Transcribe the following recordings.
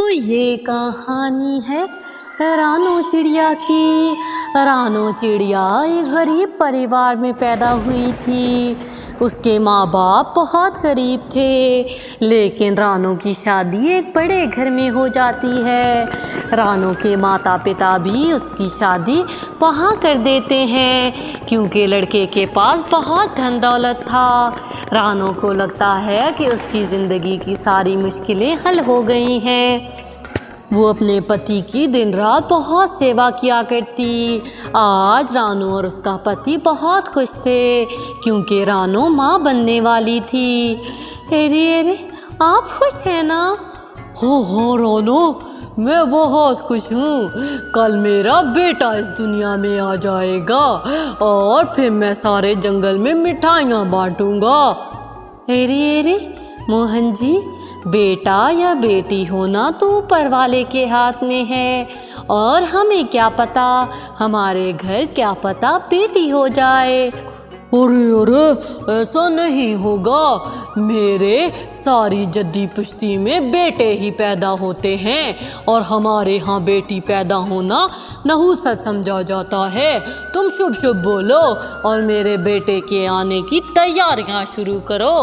تو یہ کہانی ہے رانو چڑیا کی۔ رانو چڑیا ایک غریب پریوار میں پیدا ہوئی تھی۔ اس کے ماں باپ بہت غریب تھے، لیکن رانو کی شادی ایک بڑے گھر میں ہو جاتی ہے۔ رانو کے ماتا پتا بھی اس کی شادی وہاں کر دیتے ہیں کیونکہ لڑکے کے پاس بہت دھن دولت تھا۔ رانو کو لگتا ہے کہ اس کی زندگی کی ساری مشکلیں حل ہو گئی ہیں۔ وہ اپنے پتی کی دن رات بہت سیوا کیا کرتی۔ آج رانو اور اس کا پتی بہت خوش تھے کیونکہ رانو ماں بننے والی تھی۔ ارے آپ خوش ہیں نا؟ ہاں رانو، میں بہت خوش ہوں۔ کل میرا بیٹا اس دنیا میں آ جائے گا اور پھر میں سارے جنگل میں مٹھائیاں بانٹوں گا۔ ارے موہن جی، بیٹا یا بیٹی ہونا تو اوپر والے کے ہاتھ میں ہے، اور ہمیں کیا پتا، ہمارے گھر کیا پتا بیٹی ہو جائے۔ ارے ایسا نہیں ہوگا، میرے ساری جدی پشتی میں بیٹے ہی پیدا ہوتے ہیں اور ہمارے ہاں بیٹی پیدا ہونا نحوست سمجھا جاتا ہے۔ تم شبھ شبھ بولو اور میرے بیٹے کے آنے کی تیاریاں شروع کرو۔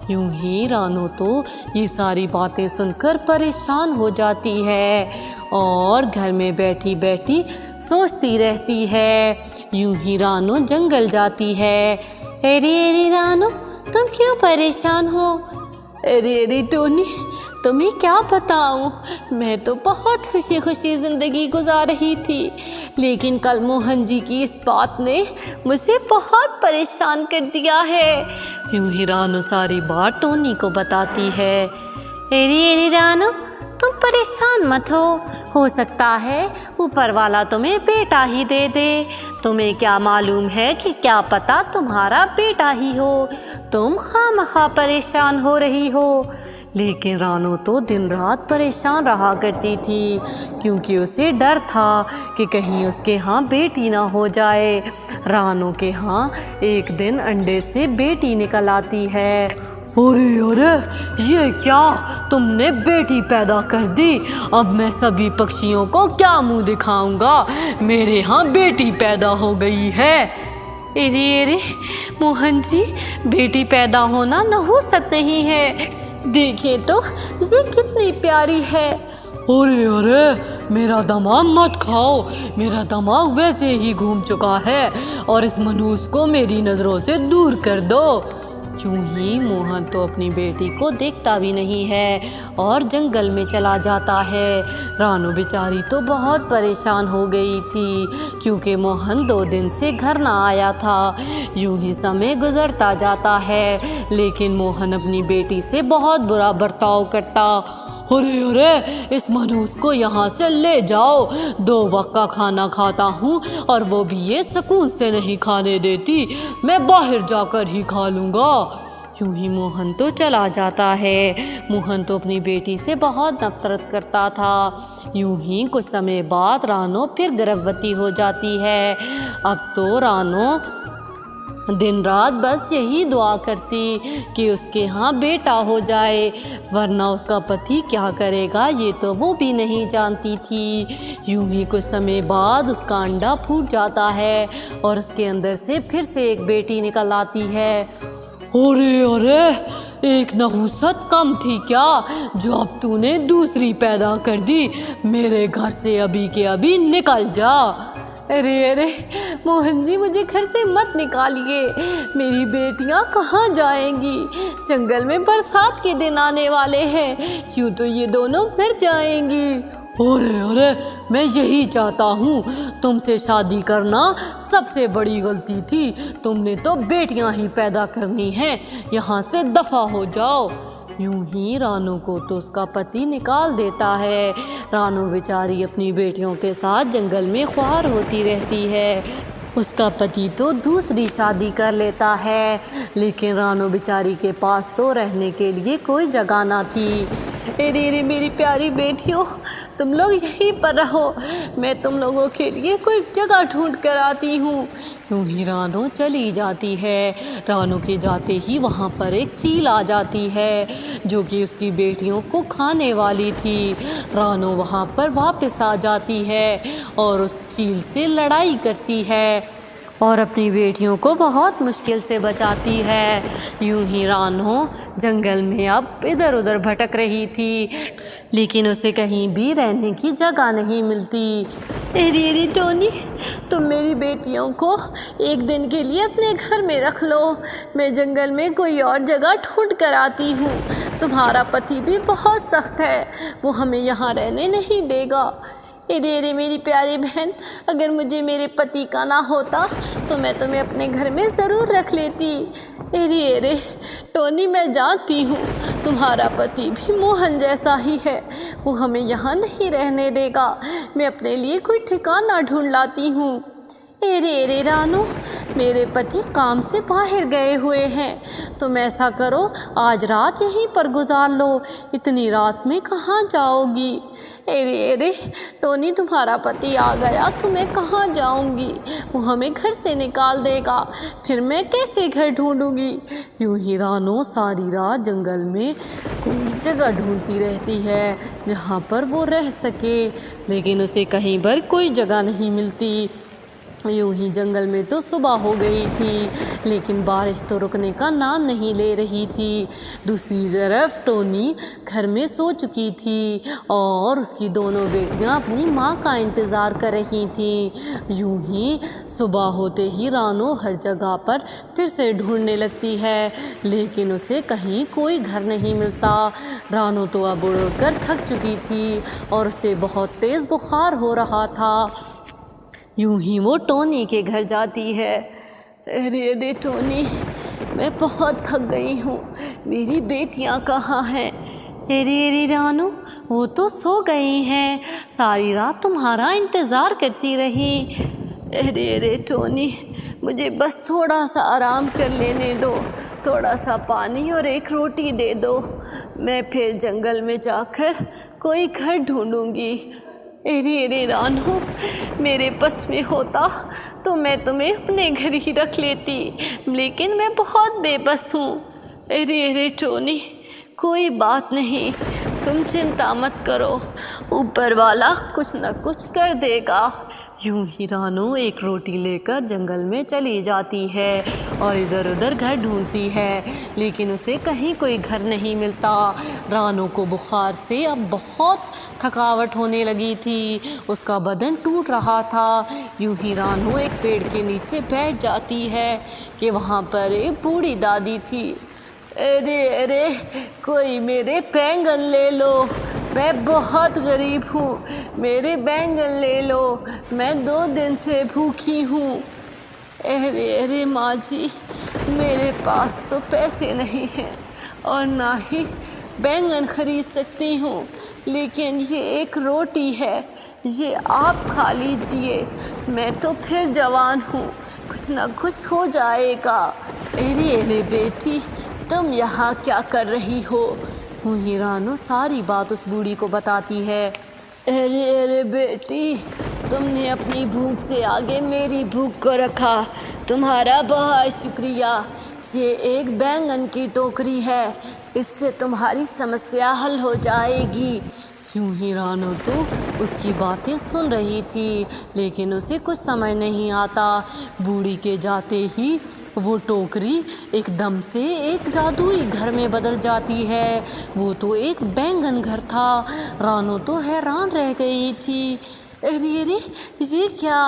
یوں ہی رانو تو یہ ساری باتیں سن کر پریشان ہو جاتی ہے اور گھر میں بیٹھی بیٹھی سوچتی رہتی ہے۔ یوں ہی رانو جنگل جاتی ہے۔ ارے رانو، تم کیوں پریشان ہو؟ ارے ٹونی، تمہیں کیا بتاؤں، میں تو بہت خوشی خوشی زندگی گزار رہی تھی، لیکن کل موہن جی کی اس بات نے مجھے بہت پریشان کر دیا ہے۔ یوں ہی رانو ساری بات ٹونی کو بتاتی ہے۔ ارے رانو، تم پریشان مت ہو سکتا ہے اوپر والا تمہیں بیٹا ہی دے دے۔ تمہیں کیا معلوم ہے کہ کیا پتا تمہارا بیٹا ہی ہو، تم خواہ پریشان ہو رہی ہو۔ لیکن رانو تو دن رات پریشان رہا کرتی تھی کیونکہ اسے ڈر تھا کہ کہیں اس کے ہاں بیٹی نہ ہو جائے۔ رانو کے ہاں ایک دن انڈے سے بیٹی نکل آتی ہے۔ ارے یہ کیا، تم نے بیٹی پیدا کر دی؟ اب میں سبھی پکشیوں کو کیا منہ دکھاؤں گا، میرے ہاں بیٹی پیدا ہو گئی ہے۔ ارے موہن جی، بیٹی پیدا ہونا نحوست نہیں ہے، دیکھیں تو یہ کتنی پیاری ہے۔ ارے میرا دماغ مت کھاؤ، میرا دماغ ویسے ہی گھوم چکا ہے، اور اس منحوس کو میری نظروں سے دور کر دو۔ یوں ہی موہن تو اپنی بیٹی کو دیکھتا بھی نہیں ہے اور جنگل میں چلا جاتا ہے۔ رانو بیچاری تو بہت پریشان ہو گئی تھی کیونکہ موہن 2 دن سے گھر نہ آیا تھا۔ یوں ہی سمے گزرتا جاتا ہے لیکن موہن اپنی بیٹی سے بہت برا برتاؤ کرتا۔ ارے اس منحوس کو یہاں سے لے جاؤ، 2 وقت کا کھانا کھاتا ہوں اور وہ بھی یہ سکون سے نہیں کھانے دیتی، میں باہر جا کر ہی کھا لوں گا۔ یوں ہی موہن تو چلا جاتا ہے۔ موہن تو اپنی بیٹی سے بہت نفرت کرتا تھا۔ یوں ہی کچھ سمے بعد رانو پھر گربوتی ہو جاتی ہے۔ اب تو رانو دن رات بس یہی دعا کرتی کہ اس کے ہاں بیٹا ہو جائے، ورنہ اس کا پتی کیا کرے گا یہ تو وہ بھی نہیں جانتی تھی۔ یوں ہی کچھ سمے بعد اس کا انڈا پھوٹ جاتا ہے اور اس کے اندر سے پھر سے ایک بیٹی نکل آتی ہے۔ ارے ایک نحوست کم تھی کیا جو اب تو نے دوسری پیدا کر دی؟ میرے گھر سے ابھی کے ابھی نکل جا۔ ارے موہن جی، مجھے گھر سے مت نکالیے، میری بیٹیاں کہاں جائیں گی؟ جنگل میں برسات کے دن آنے والے ہیں، یوں تو یہ دونوں مر جائیں گی۔ ارے میں یہی چاہتا ہوں، تم سے شادی کرنا سب سے بڑی غلطی تھی، تم نے تو بیٹیاں ہی پیدا کرنی ہیں، یہاں سے دفع ہو جاؤ۔ یوں ہی رانو کو تو اس کا پتی نکال دیتا ہے۔ رانو بیچاری اپنی بیٹیوں کے ساتھ جنگل میں خوار ہوتی رہتی ہے۔ اس کا پتی تو دوسری شادی کر لیتا ہے، لیکن رانو بیچاری کے پاس تو رہنے کے لیے کوئی جگہ نہ تھی۔ अरे मेरी प्यारी बेटियों, तुम लोग यहीं पर रहो, मैं तुम लोगों के लिए कोई जगह ढूंढ कर आती हूँ। यूं ही रानो चली जाती है। रानो के जाते ही वहाँ पर एक चील आ जाती है जो कि उसकी बेटियों को खाने वाली थी। रानो वहाँ पर वापस आ जाती है और उस चील से लड़ाई करती है और अपनी बेटियों को बहुत मुश्किल से बचाती है। यूं ही रानो जंगल में अब इधर उधर भटक रही थी, लेकिन उसे कहीं भी रहने की जगह नहीं मिलती। अरे टोनी, तुम मेरी बेटियों को एक दिन के लिए अपने घर में रख लो, मैं जंगल में कोई और जगह ढूंढ कर आती हूँ। तुम्हारा पति भी बहुत सख्त है, वो हमें यहाँ रहने नहीं देगा। अरे मेरी प्यारी बहन, अगर मुझे मेरे पति का ना होता तो मैं तुम्हें अपने घर में ज़रूर रख लेती। अरे टोनी, मैं जानती हूँ तुम्हारा पति भी मोहन जैसा ही है, वो हमें यहाँ नहीं रहने देगा। मैं अपने लिए कोई ठिकाना ढूंढ लाती हूँ। अरे रानो, मेरे पति काम से बाहर गए हुए हैं, तुम ऐसा करो, आज रात यहीं पर गुजार लो। इतनी रात में कहाँ जाओगी? अरे टोनी, तुम्हारा पति आ गया तो मैं कहाँ जाऊँगी? वो हमें घर से निकाल देगा, फिर मैं कैसे घर ढूँढूँगी? यूं ही रानो सारी रात जंगल में कोई जगह ढूंढती रहती है जहाँ पर वो रह सके, लेकिन उसे कहीं पर कोई जगह नहीं मिलती। यूं ही जंगल में तो सुबह हो गई थी, लेकिन बारिश तो रुकने का नाम नहीं ले रही थी। दूसरी तरफ टोनी घर में सो चुकी थी और उसकी दोनों बेटियां अपनी माँ का इंतज़ार कर रही थीं। यूं ही सुबह होते ही रानो हर जगह पर फिर से ढूंढने लगती है, लेकिन उसे कहीं कोई घर नहीं मिलता। रानो तो अब उड़कर थक चुकी थी और उसे बहुत तेज़ बुखार हो रहा था। यूं ही वो टोनी के घर जाती है। अरे टोनी, मैं बहुत थक गई हूँ, मेरी बेटियाँ कहाँ हैं? अरे रानो, वो तो सो गई हैं, सारी रात तुम्हारा इंतज़ार करती रही। अरे टोनी, मुझे बस थोड़ा सा आराम कर लेने दो, थोड़ा सा पानी और एक रोटी दे दो, मैं फिर जंगल में जाकर कोई घर ढूंढूंगी। अरे रानो, मेरे बस में होता तो मैं तुम्हें अपने घर ही रख लेती, लेकिन मैं बहुत बेबस हूँ। अरे टोनी, कोई बात नहीं, तुम चिंता मत करो, ऊपर वाला कुछ न कुछ कर देगा। यूं ही रानो एक रोटी लेकर जंगल में चली जाती है और इधर उधर घर ढूंढती है, लेकिन उसे कहीं कोई घर नहीं मिलता। रानो को बुखार से अब बहुत थकावट होने लगी थी, उसका बदन टूट रहा था। यूं ही रानो एक पेड़ के नीचे बैठ जाती है कि वहाँ पर एक बूढ़ी दादी थी। अरे कोई मेरे बैंगन ले लो, मैं बहुत गरीब हूँ, मेरे बैंगन ले लो, मैं 2 दिन से भूखी हूँ। अरे माँ जी, मेरे पास तो पैसे नहीं हैं और ना ही बैंगन खरीद सकती हूँ, लेकिन ये एक रोटी है, ये आप खा लीजिए, मैं तो फिर जवान हूँ, कुछ ना कुछ हो जाएगा। अरे बेटी, तुम यहाँ क्या कर रही हो? ही रानो सारी बात उस बूढ़ी को बताती है। अरे बेटी, तुमने अपनी भूख से आगे मेरी भूख को रखा, तुम्हारा बहुत शुक्रिया। ये एक बैंगन की टोकरी है, इससे तुम्हारी समस्या हल हो जाएगी। यूं ही रानो तो उसकी बातें सुन रही थी, लेकिन उसे कुछ समझ नहीं आता। बूढ़ी के जाते ही वो टोकरी एकदम से एक जादुई घर में बदल जाती है। वो तो एक बैंगन घर था। रानो तो हैरान रह गई थी। अरे ये क्या?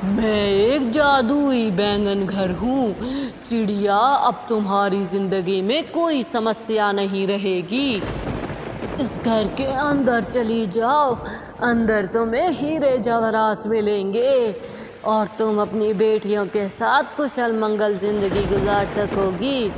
मैं एक जादुई बैंगन घर हूँ। चिड़िया, अब तुम्हारी ज़िंदगी में कोई समस्या नहीं रहेगी। इस घर के अंदर चली जाओ, अंदर तुम्हें हीरे जवाहरात मिलेंगे और तुम अपनी बेटियों के साथ कुशल मंगल ज़िंदगी गुजार सकोगी।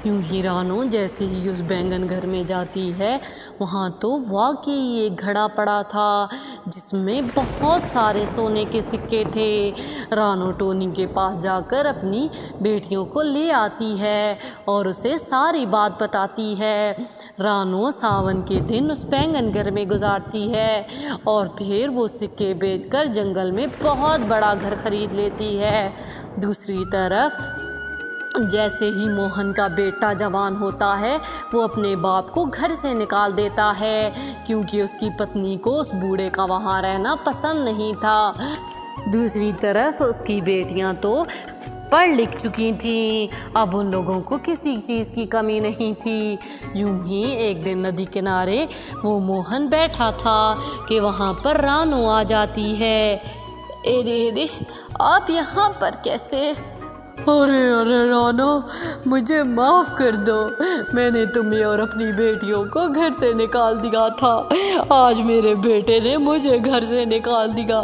यूं ही रानो जैसे ही उस बैंगन घर में जाती है, वहाँ तो वाकई एक घड़ा पड़ा था जिसमें बहुत सारे सोने के सिक्के थे। रानो टोनी के पास जाकर अपनी बेटियों को ले आती है और उसे सारी बात बताती है। रानो सावन के दिन उस बैंगन घर में गुजारती है और फिर वो सिक्के बेचकर जंगल में बहुत बड़ा घर खरीद लेती है। दूसरी तरफ जैसे ही मोहन का बेटा जवान होता है, वो अपने बाप को घर से निकाल देता है क्योंकि उसकी पत्नी को उस बूढ़े का वहाँ रहना पसंद नहीं था। दूसरी तरफ उसकी बेटियाँ तो पढ़ लिख चुकी थीं, अब उन लोगों को किसी चीज़ की कमी नहीं थी। यूं ही एक दिन नदी किनारे वो मोहन बैठा था कि वहाँ पर रानो आ जाती है। अरे आप यहाँ पर कैसे? अरे रानो, मुझे माफ़ कर दो, मैंने तुम्हें और अपनी बेटियों को घर से निकाल दिया था। आज मेरे बेटे ने मुझे घर से निकाल दिया,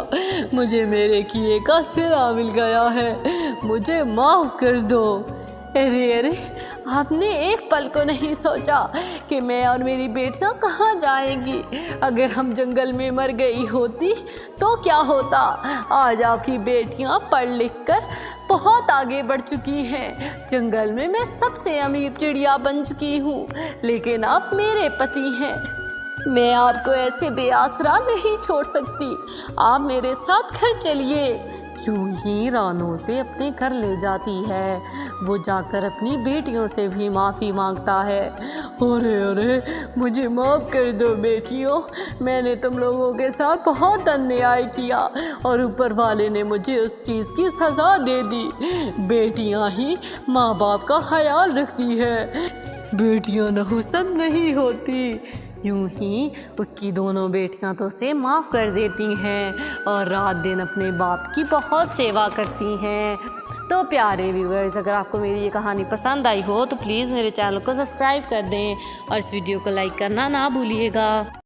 मुझे मेरे किए का सिला मिल गया है, मुझे माफ़ कर दो। अरे आपने एक पल को नहीं सोचा कि मैं और मेरी बेटियां कहाँ जाएंगी? अगर हम जंगल में मर गई होती तो क्या होता? आज आपकी बेटियां पढ़ लिख कर बहुत आगे बढ़ चुकी हैं। जंगल में मैं सबसे अमीर चिड़िया बन चुकी हूँ, लेकिन आप मेरे पति हैं। मैं आपको ऐसे बेआसरा नहीं छोड़ सकती, आप मेरे साथ घर चलिए। यूं ही रानो से अपने घर ले जाती है। वो जाकर अपनी बेटियों से भी माफ़ी मांगता है। अरे मुझे माफ़ कर दो बेटियों, मैंने तुम लोगों के साथ बहुत अन्याय किया और ऊपर वाले ने मुझे उस चीज़ की सज़ा दे दी। बेटियां ही माँ बाप का ख्याल रखती है, बेटियां नहुसत नहीं होती। यूं ही उसकी दोनों बेटियां तो उसे माफ़ कर देती हैं और रात दिन अपने बाप की बहुत सेवा करती हैं। तो प्यारे व्यूअर्स, अगर आपको मेरी ये कहानी पसंद आई हो तो प्लीज़ मेरे चैनल को सब्सक्राइब कर दें और इस वीडियो को लाइक करना ना भूलिएगा।